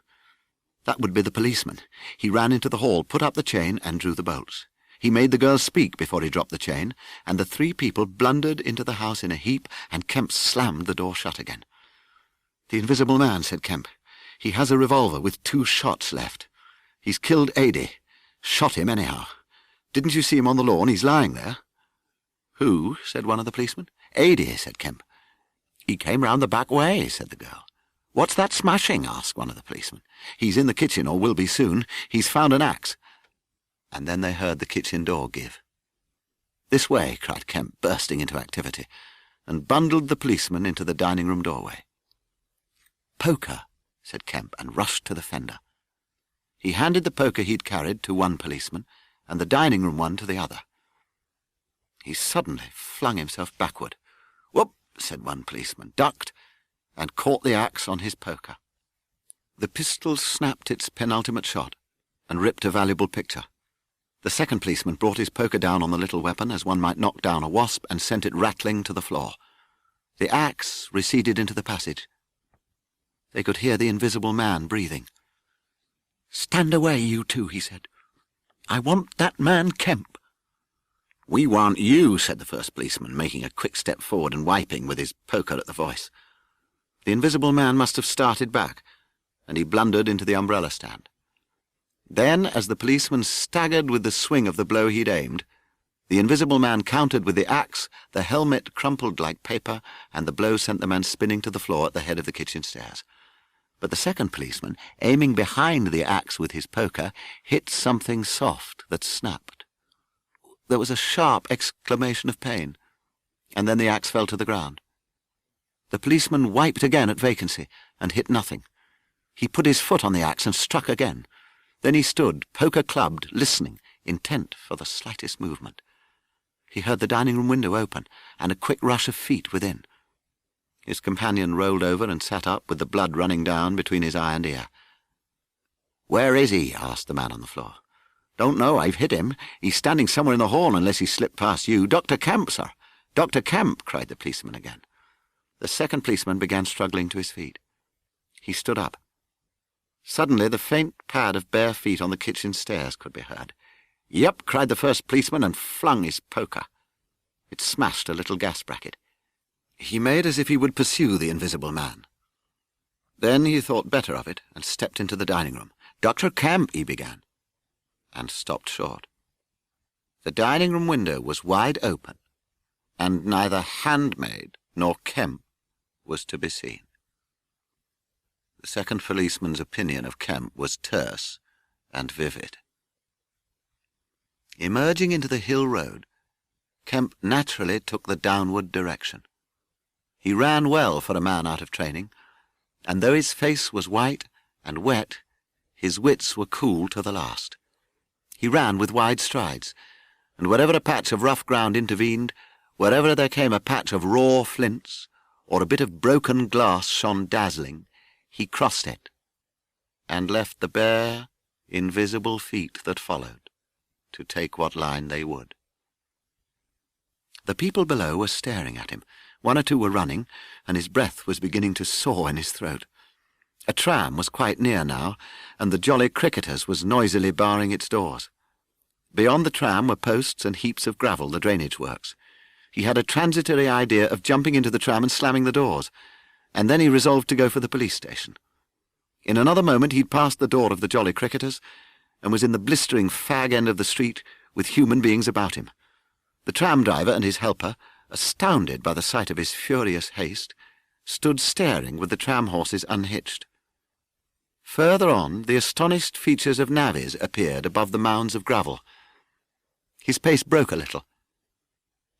[SPEAKER 1] That would be the policeman. He ran into the hall, put up the chain, and drew the bolts. He made the girl speak before he dropped the chain, and the three people blundered into the house in a heap, and Kemp slammed the door shut again. "The invisible man," said Kemp. "He has a revolver with 2 shots left. He's killed Ada. Shot him anyhow. Didn't you see him on the lawn? He's lying there." "Who?" said one of the policemen. "Ada," said Kemp. "He came round the back way," said the girl. "What's that smashing?" asked one of the policemen. "He's in the kitchen, or will be soon. He's found an axe." And then they heard the kitchen door give. "This way," cried Kemp, bursting into activity, and bundled the policeman into the dining-room doorway. "Poker," said Kemp, and rushed to the fender. He handed the poker he'd carried to one policeman, and the dining-room one to the other. He suddenly flung himself backward. "Whoop!" said one policeman, ducked, and caught the axe on his poker. The pistol snapped its penultimate shot, and ripped a valuable picture. The second policeman brought his poker down on the little weapon as one might knock down a wasp, and sent it rattling to the floor. The axe receded into the passage. They could hear the invisible man breathing. "Stand away, you two," he said. "I want that man Kemp." "We want you," said the first policeman, making a quick step forward and wiping with his poker at the voice. The invisible man must have started back, and he blundered into the umbrella stand. Then, as the policeman staggered with the swing of the blow he'd aimed, the invisible man countered with the axe, the helmet crumpled like paper, and the blow sent the man spinning to the floor at the head of the kitchen stairs. But the second policeman, aiming behind the axe with his poker, hit something soft that snapped. There was a sharp exclamation of pain, and then the axe fell to the ground. The policeman wiped again at vacancy, and hit nothing. He put his foot on the axe and struck again. Then he stood, poker clubbed, listening, intent for the slightest movement. He heard the dining-room window open, and a quick rush of feet within. His companion rolled over and sat up with the blood running down between his eye and ear. "Where is he?" asked the man on the floor. "Don't know. I've hit him. He's standing somewhere in the hall unless he slipped past you. Dr. Kemp, sir. Dr. Kemp," cried the policeman again. The second policeman began struggling to his feet. He stood up. Suddenly the faint pad of bare feet on the kitchen stairs could be heard. "Yep," cried the first policeman, and flung his poker. It smashed a little gas bracket. He made as if he would pursue the invisible man. Then he thought better of it and stepped into the dining-room. "Dr. Kemp," he began, and stopped short. The dining-room window was wide open, and neither handmaid nor Kemp was to be seen. The second policeman's opinion of Kemp was terse and vivid. Emerging into the hill road, Kemp naturally took the downward direction. He ran well for a man out of training, and though his face was white and wet, his wits were cool to the last. He ran with wide strides, and wherever a patch of rough ground intervened, wherever there came a patch of raw flints, or a bit of broken glass shone dazzling, he crossed it, and left the bare, invisible feet that followed to take what line they would. The people below were staring at him. One or two were running, and his breath was beginning to saw in his throat. A tram was quite near now, and the Jolly Cricketers was noisily barring its doors. Beyond the tram were posts and heaps of gravel, the drainage works. He had a transitory idea of jumping into the tram and slamming the doors, and then he resolved to go for the police station. In another moment he'd passed the door of the Jolly Cricketers, and was in the blistering fag end of the street with human beings about him. The tram driver and his helper, astounded by the sight of his furious haste, stood staring with the tram horses unhitched. Further on, the astonished features of navvies appeared above the mounds of gravel. His pace broke a little,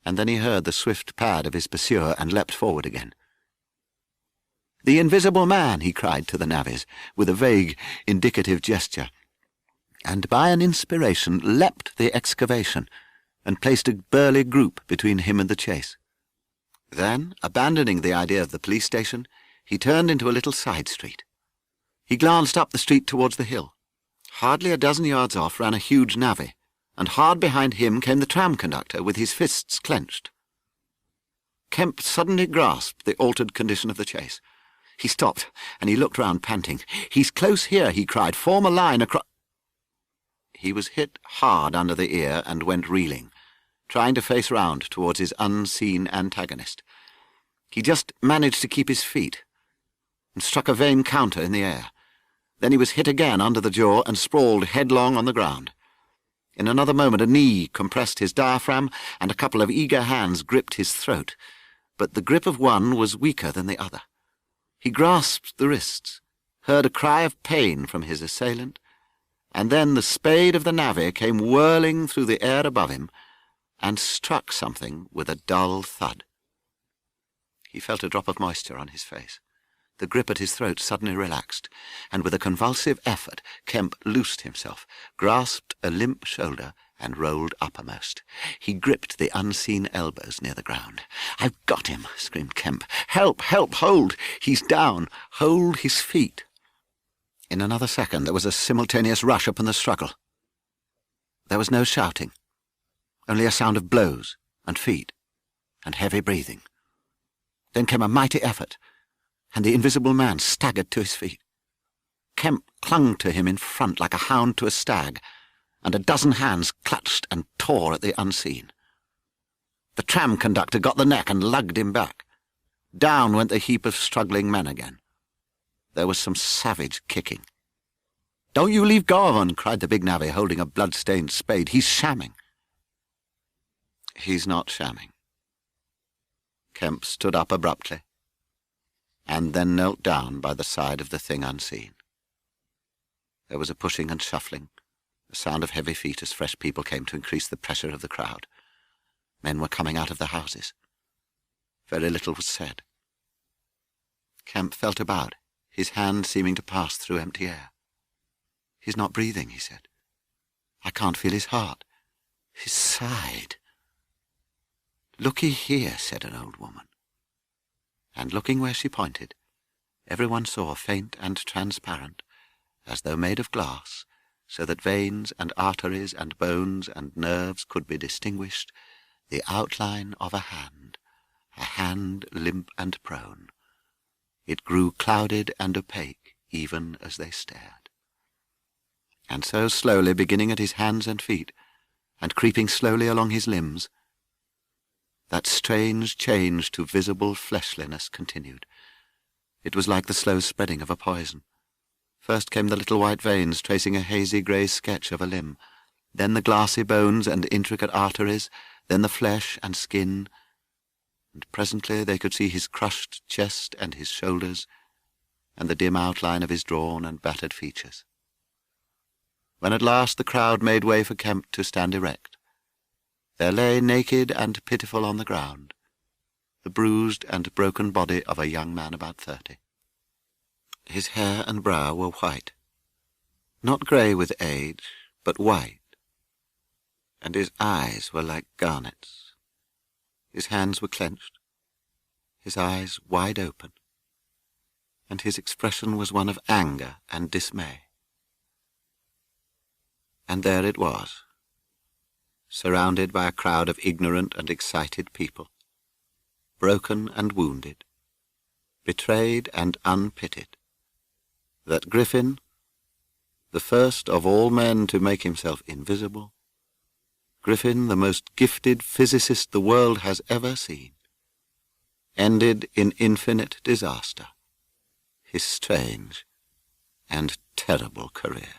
[SPEAKER 1] and then he heard the swift pad of his pursuer and leapt forward again. "The invisible man!" he cried to the navvies, with a vague, indicative gesture, and by an inspiration leapt the excavation, and placed a burly group between him and the chase. Then, abandoning the idea of the police station, he turned into a little side street. He glanced up the street towards the hill. Hardly a dozen yards off ran a huge navvy, and hard behind him came the tram conductor with his fists clenched. Kemp suddenly grasped the altered condition of the chase. He stopped, and he looked round, panting. "He's close here," he cried. "Form a line across—" He was hit hard under the ear and went reeling, trying to face round towards his unseen antagonist. He just managed to keep his feet, and struck a vain counter in the air. Then he was hit again under the jaw and sprawled headlong on the ground. In another moment a knee compressed his diaphragm, and a couple of eager hands gripped his throat, but the grip of one was weaker than the other. He grasped the wrists, heard a cry of pain from his assailant, and then the spade of the navvy came whirling through the air above him, and struck something with a dull thud. He felt a drop of moisture on his face. The grip at his throat suddenly relaxed, and with a convulsive effort Kemp loosed himself, grasped a limp shoulder, and rolled uppermost. He gripped the unseen elbows near the ground. "I've got him!" screamed Kemp. "Help! Help! Hold! He's down! Hold his feet!" In another second there was a simultaneous rush upon the struggle. There was no shouting, only a sound of blows and feet and heavy breathing. Then came a mighty effort, and the invisible man staggered to his feet. Kemp clung to him in front like a hound to a stag, and a dozen hands clutched and tore at the unseen. The tram conductor got the neck and lugged him back. Down went the heap of struggling men again. There was some savage kicking. "Don't you leave go of him," cried the big navvy, holding a blood-stained spade. "He's shamming." "He's not shamming." Kemp stood up abruptly, and then knelt down by the side of the thing unseen. There was a pushing and shuffling, a sound of heavy feet as fresh people came to increase the pressure of the crowd. Men were coming out of the houses. Very little was said. Kemp felt about, his hand seeming to pass through empty air. "He's not breathing," he said. "I can't feel his heart. His side." "Looky here," said an old woman. And looking where she pointed, everyone saw faint and transparent, as though made of glass, so that veins and arteries and bones and nerves could be distinguished, the outline of a hand limp and prone. It grew clouded and opaque even as they stared. And so slowly, beginning at his hands and feet, and creeping slowly along his limbs, that strange change to visible fleshliness continued. It was like the slow spreading of a poison. First came the little white veins tracing a hazy grey sketch of a limb, then the glassy bones and intricate arteries, then the flesh and skin, and presently they could see his crushed chest and his shoulders, and the dim outline of his drawn and battered features. When at last the crowd made way for Kemp to stand erect, there lay naked and pitiful on the ground the bruised and broken body of a young man about 30. His hair and brow were white, not grey with age, but white, and his eyes were like garnets. His hands were clenched, his eyes wide open, and his expression was one of anger and dismay. And there it was, surrounded by a crowd of ignorant and excited people, broken and wounded, betrayed and unpitied, that Griffin, the first of all men to make himself invisible, Griffin, the most gifted physicist the world has ever seen, ended in infinite disaster his strange and terrible career.